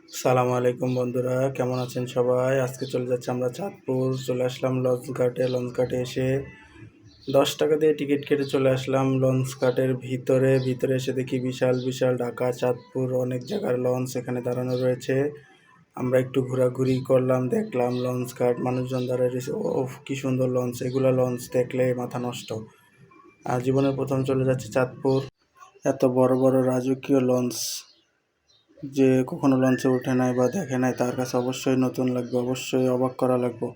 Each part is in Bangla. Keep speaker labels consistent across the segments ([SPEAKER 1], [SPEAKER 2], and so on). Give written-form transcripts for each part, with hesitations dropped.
[SPEAKER 1] সালামু আলাইকুম বন্ধুরা, কেমন আছেন সবাই? আজকে চলে যাচ্ছি আমরা চাঁদপুর। চলে আসলাম লঞ্চ ঘাটে এসে 10 টাকা দিয়ে টিকিট কেটে চলে আসলাম লঞ্চ ঘাটের ভিতরে এসে দেখি বিশাল বিশাল ঢাকা চাঁদপুর অনেক জায়গার লঞ্চ এখানে দাঁড়ানো রয়েছে। আমরা একটু ঘোরাঘুরি করলাম, দেখলাম লঞ্চ ঘাট, মানুষজন দাঁড়িয়ে রয়েছে। ও কি সুন্দর লঞ্চ! এগুলা লঞ্চ দেখলে মাথা নষ্ট। আর জীবনের প্রথম চলে যাচ্ছে চাঁদপুর। এত বড় বড় রাজকীয় লঞ্চ যে কখনো লঞ্চে ওঠে নাই বা দেখে নাই, তার কাছে অবশ্যই নতুন লাগবে, অবশ্যই অবাক করা লাগবে।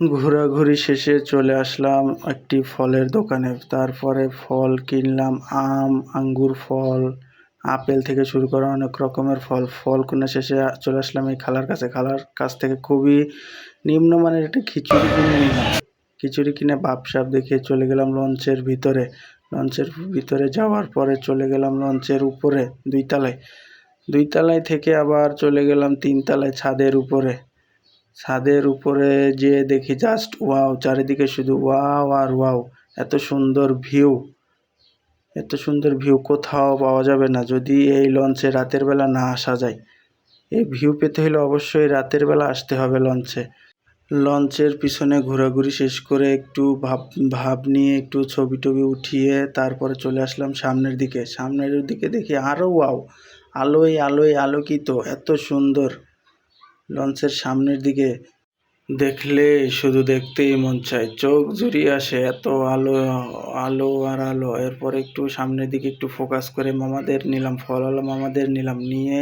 [SPEAKER 1] ঘোরাঘুরি শেষে চলে আসলাম একটি ফলের দোকানে। তারপরে ফল কিনলাম, আম, আঙ্গুর ফল, আপেল থেকে শুরু করে অনেক রকমের ফল কিনে শেষে চলে আসলাম এই খালার কাছে। খালার কাছ থেকে খুবই নিম্নমানের একটা খিচুড়ি কিনে নিলাম। খিচুড়ি কিনে ভাবসাব দেখে চলে গেলাম লঞ্চের ভিতরে। লঞ্চের ভিতরে যাওয়ার পরে চলে গেলাম লঞ্চের উপরে 2 তলায়। 2 তলায় থেকে আবার চলে গেলাম 3 তলায় ছাদের উপরে যেয়ে দেখি জাস্ট ওয়াও, চারিদিকে শুধু ওয়াও আর ওয়াও। এত সুন্দর ভিউ, এত সুন্দর ভিউ কোথাও পাওয়া যাবে না যদি এই লঞ্চে রাতের বেলা না আসা যায়। এই ভিউ পেতে হলে অবশ্যই রাতের বেলা আসতে হবে লঞ্চে। লঞ্চের পিছনে ঘোরাঘুরি শেষ করে একটু ভাব নিয়ে একটু ছবি টবি উঠিয়ে তারপরে চলে আসলাম সামনের দিকে দেখি আরও ওয়াও, আলোয় আলোয় আলোকিত, এত সুন্দর। লঞ্চের সামনের দিকে দেখলে শুধু দেখতেই মন চায়, চোখ জুড়িয়ে আসে, এত আলো, আলো আর আলো। এরপরে একটু সামনের দিকে একটু ফোকাস করে মামাদের নিলাম, ফলওয়ালা মামাদের নিলাম, নিয়ে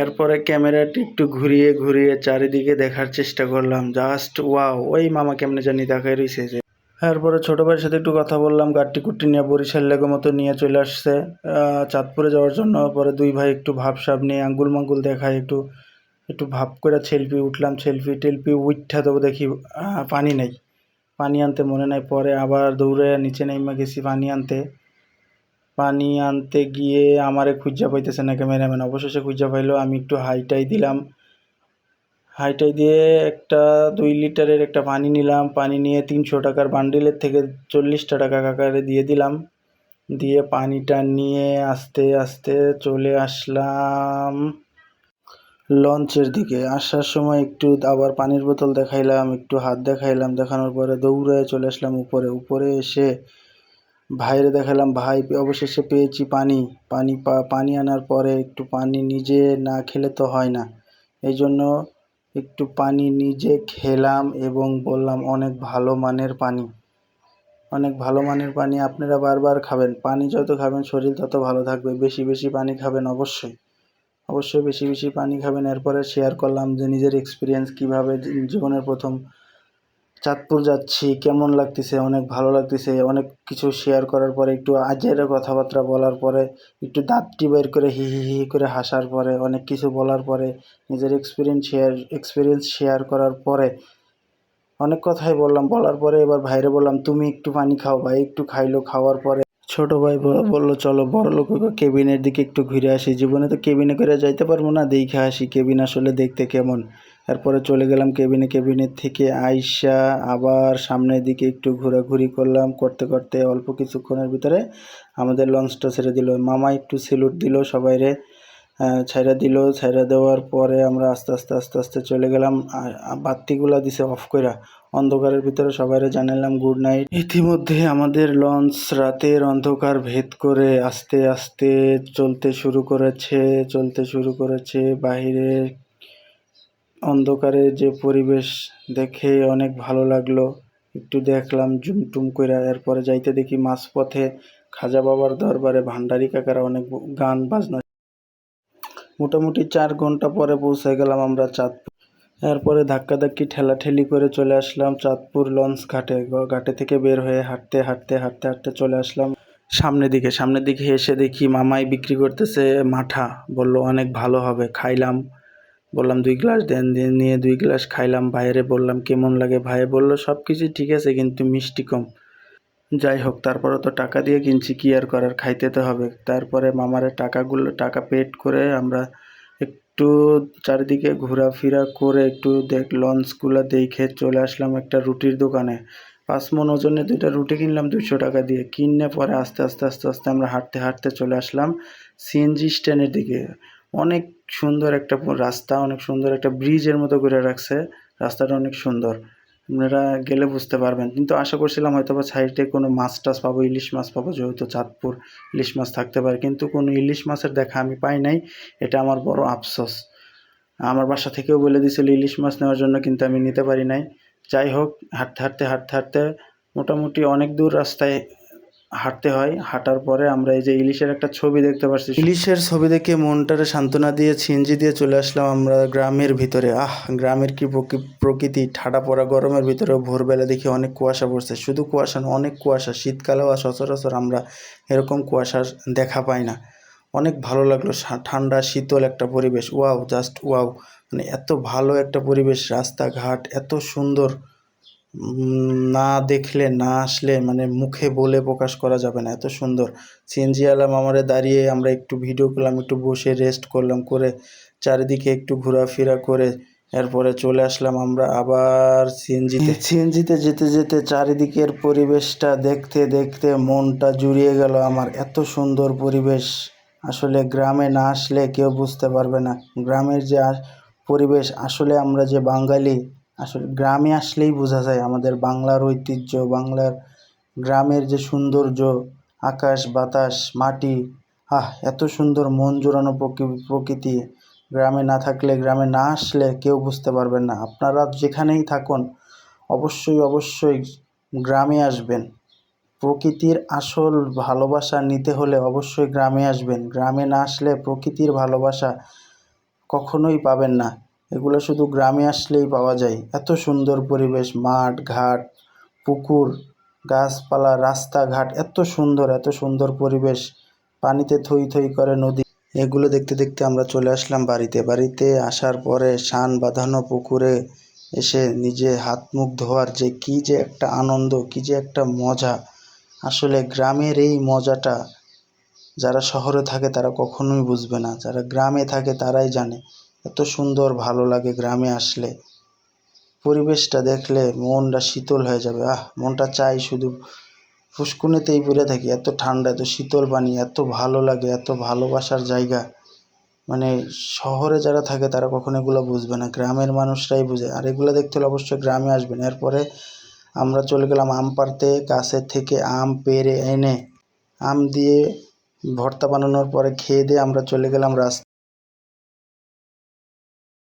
[SPEAKER 1] এরপরে ক্যামেরাটি একটু ঘুরিয়ে ঘুরিয়ে চারিদিকে দেখার চেষ্টা করলাম, জাস্ট ওয়াও। ওই মামা কেমনে জানি দেখাই রয়েছে যে। এরপরে ছোটো ভাইয়ের সাথে একটু কথা বললাম, গাড়ি কুটি নিয়ে বরিশাল লেগো মতো নিয়ে চলে আসছে চাঁদপুরে যাওয়ার জন্য। পরে দুই ভাই একটু ভাবসাব নিয়ে আঙ্গুল মাঙ্গুল দেখায়, একটু একটু ভাব করে সেলফি উঠলাম, সেলফি টেলফি উঠা দেবো, দেখি পানি নেই, পানি আনতে মনে নাই। পরে আবার দৌড়ে নিচে নেমে গেছি পানি আনতে গিয়ে আমারে খুঁজা পাইতেছে না ক্যামেরাম্যান, অবশেষে খুঁজা পাইলো। আমি একটু হাইটাই দিলাম, হাইটাই দিয়ে একটা 2 লিটারের একটা পানি নিলাম। পানি নিয়ে 300 টাকার বান্ডিলের থেকে 40টা টাকা কাকারে দিয়ে দিলাম। দিয়ে পানিটা নিয়ে আস্তে আস্তে চলে আসলাম লঞ্চের দিকে। আসার সময় একটু আবার পানির বোতল দেখাইলাম, একটু হাত দেখাইলাম, দেখানোর পরে দৌড়ে চলে আসলাম উপরে এসে ভাইরে দেখালাম। ভাই অবশেষে পেয়েছি পানি আনার পরে একটু পানি নিজে না খেলে তো হয় না, এই জন্য একটু পানি নিজে খেলাম এবং বললাম অনেক ভালো মানের পানি। আপনারা বারবার খাবেন, পানি যত খাবেন শরীর তত ভালো থাকবে। বেশি বেশি পানি খাবেন, অবশ্যই বেশি বেশি পানি খাবেন। এরপরে শেয়ার করলাম যে নিজের এক্সপিরিয়েন্স কীভাবে জীবনের প্রথম চাঁদপুর যাচ্ছি, কেমন লাগতেছে, অনেক ভালো লাগতেছে। অনেক কিছু শেয়ার করার পরে একটু আজের কথাবার্তা বলার পরে একটু দাঁতটি বের করে হি হি হি করে হাসার পরে অনেক কিছু বলার পরে নিজের এক্সপিরিয়েন্স শেয়ার করার পরে অনেক কথাই বলার পরে এবার ভাইরে বললাম তুমি একটু পানি খাও। ভাই একটু খাইলো, খাওয়ার পরে ছোট ভাই বললো চলো বড়লোক কেবিনের দিকে একটু ঘুরে আসি। জীবনে তো কেবিনে করে যাইতে পারবো না, দেখে আসি কেবিন আসলে দেখতে কেমন। এরপরে চলে গেলাম কেবিনের থেকে আইসা আবার সামনের দিকে একটু ঘোরাঘুরি করলাম। করতে করতে অল্প কিছুক্ষণের ভিতরে আমাদের লঞ্চটা ছেড়ে দিল। মামা একটু স্যালুট দিল সবাইরে, ছাইড়া দেওয়ার পরে আমরা আস্তে চলে গেলাম। বাতিগুলা দিছে অফ কইরা, অন্ধকারের ভিতরে সবাইরে জানালাম গুড নাইট। ইতিমধ্যে আমাদের লঞ্চ রাতের অন্ধকার ভেদ করে আস্তে আস্তে চলতে শুরু করেছে। বাহিরে অন্ধকারে যে পরিবেশ দেখে অনেক ভালো লাগলো। একটু দেখলাম জুমটুম কইরা। এরপরে যাইতে দেখি মাঝপথে খাজা বাবার দরবারে ভান্ডারি কাকারা অনেক গান বাজনা। মোটামুটি 4 ঘন্টা পরে পৌঁছে গেলাম আমরা চাঁদপুর। এরপরে ধাক্কাধাক্কি ঠেলাঠেলি করে চলে আসলাম চাঁদপুর লঞ্চ ঘাটে থেকে বের হয়ে হাঁটতে চলে আসলাম সামনের দিকে এসে দেখি মামাই বিক্রি করতেছে মাঠা। বলল অনেক ভালো হবে, খাইলাম। বললাম 2 গ্লাস দেন, নিয়ে 2 গ্লাস খাইলাম। ভাইয়েরে বললাম কেমন লাগে, ভাই বলল সব কিছুই ঠিক আছে কিন্তু মিষ্টি কম। যাই হোক, তারপরে তো টাকা দিয়ে কিনছি, কি আর করার, খাইতে তো হবে। তারপরে মামারে টাকা পেড করে আমরা একটু চারিদিকে ঘোরাফেরা করে একটু লঞ্চগুলো দেখে চলে আসলাম একটা রুটির দোকানে। 5 মণ ওজনে 2টা রুটি কিনলাম 200 টাকা দিয়ে। কিনে পরে আস্তে আমরা হাঁটতে চলে আসলাম সিএনজি স্ট্যান্ডের দিকে। অনেক সুন্দর একটা রাস্তা, অনেক সুন্দর একটা ব্রিজের মতো করে রাখছে, রাস্তাটা অনেক সুন্দর, আপনারা গেলে বুঝতে পারবেন। কিন্তু আশা করছিলাম হয়তো বা সাইডে কোনো মাছ টাছ পাবো, ইলিশ মাছ পাবো, যেহেতু চাঁদপুর ইলিশ মাছ থাকতে পারে, কিন্তু কোনো ইলিশ মাছের দেখা আমি পাই নাই, এটা আমার বড় আফসোস। আমার বাসা থেকেও বলে দিয়েছিল ইলিশ মাছ নেওয়ার জন্য, কিন্তু আমি নিতে পারি নাই। যাই হোক, হাঁটতে মোটামুটি অনেক দূর রাস্তায় হাঁটতে হয়। হাঁটার পরে আমরা এই যে ইলিশের একটা ছবি দেখতে পাচ্ছি, ইলিশের ছবি দেখে মনটারে সান্ত্বনা দিয়ে সিএনজি দিয়ে চলে আসলাম আমরা গ্রামের ভিতরে। গ্রামের কি প্রকৃতি, ঠাডা পড়া গরমের ভিতরেও ভোরবেলা দেখি অনেক কুয়াশা পড়ছে, শুধু কুয়াশা না, অনেক কুয়াশা। শীতকালেও সচরাচর আমরা এরকম কুয়াশার দেখা পাই না। অনেক ভালো লাগলো, ঠান্ডা শীতল একটা পরিবেশ, ওয়াও, জাস্ট ওয়াও। মানে এত ভালো একটা পরিবেশ, রাস্তাঘাট এত সুন্দর, না দেখলে না আসলে মানে মুখে বলে প্রকাশ করা যাবে না, এত সুন্দর। সিএনজি আলাম আমারে দাঁড়িয়ে আমরা একটু ভিডিও করলাম, একটু বসে রেস্ট করলাম, করে চারিদিকে একটু ঘোরাফেরা করে এরপরে চলে আসলাম আমরা আবার সিএনজিতে যেতে যেতে চারিদিকের পরিবেশটা দেখতে দেখতে মনটা জুড়িয়ে গেল আমার। এত সুন্দর পরিবেশ, আসলে গ্রামে না আসলে কেউ বুঝতে পারবে না গ্রামের যে পরিবেশ। আসলে আমরা যে বাঙালি, আসলে গ্রামে আসলেই বোঝা যায় আমাদের বাংলার ঐতিহ্য, বাংলার গ্রামের যে সৌন্দর্য, আকাশ বাতাস মাটি, এত সুন্দর মন জোড়ানো প্রকৃতি। গ্রামে না থাকলে, গ্রামে না আসলে কেউ বুঝতে পারবেন না। আপনারা যেখানেই থাকুন অবশ্যই গ্রামে আসবেন। প্রকৃতির আসল ভালোবাসা নিতে হলে অবশ্যই গ্রামে আসবেন। গ্রামে না আসলে প্রকৃতির ভালোবাসা কখনোই পাবেন না, এগুলো শুধু গ্রামে আসলেই পাওয়া যায়। এত সুন্দর পরিবেশ, মাঠ ঘাট, পুকুর, গাছপালা, রাস্তাঘাট, এত সুন্দর পরিবেশ, পানিতে থই থই করে নদী। এগুলো দেখতে দেখতে আমরা চলে আসলাম বাড়িতে আসার পরে শান বাঁধানো পুকুরে এসে নিজে হাত মুখ ধোয়ার যে একটা আনন্দ, কি যে একটা মজা। আসলে গ্রামের এই মজাটা যারা শহরে থাকে তারা কখনোই বুঝবে না, যারা গ্রামে থাকে তারাই জানে। এত সুন্দর ভালো লাগে গ্রামে আসলে, পরিবেশটা দেখলে মনটা শীতল হয়ে যাবে। মনটা চাই শুধু ফুসকুনিতেই পড়ে থাকি, এত ঠান্ডা, এত শীতল পানি, এত ভালো লাগে, এত ভালোবাসার জায়গা। মানে শহরে যারা থাকে তারা কখনো এগুলো বুঝবে না, গ্রামের মানুষরাই বুঝে। আর এগুলো দেখতে হলে অবশ্যই গ্রামে আসবেন। এরপরে আমরা চলে গেলাম আম পাড়তে, গাছের থেকে আম পেড়ে এনে আম দিয়ে ভর্তা বানানোর পরে খেয়ে দিয়ে আমরা চলে গেলাম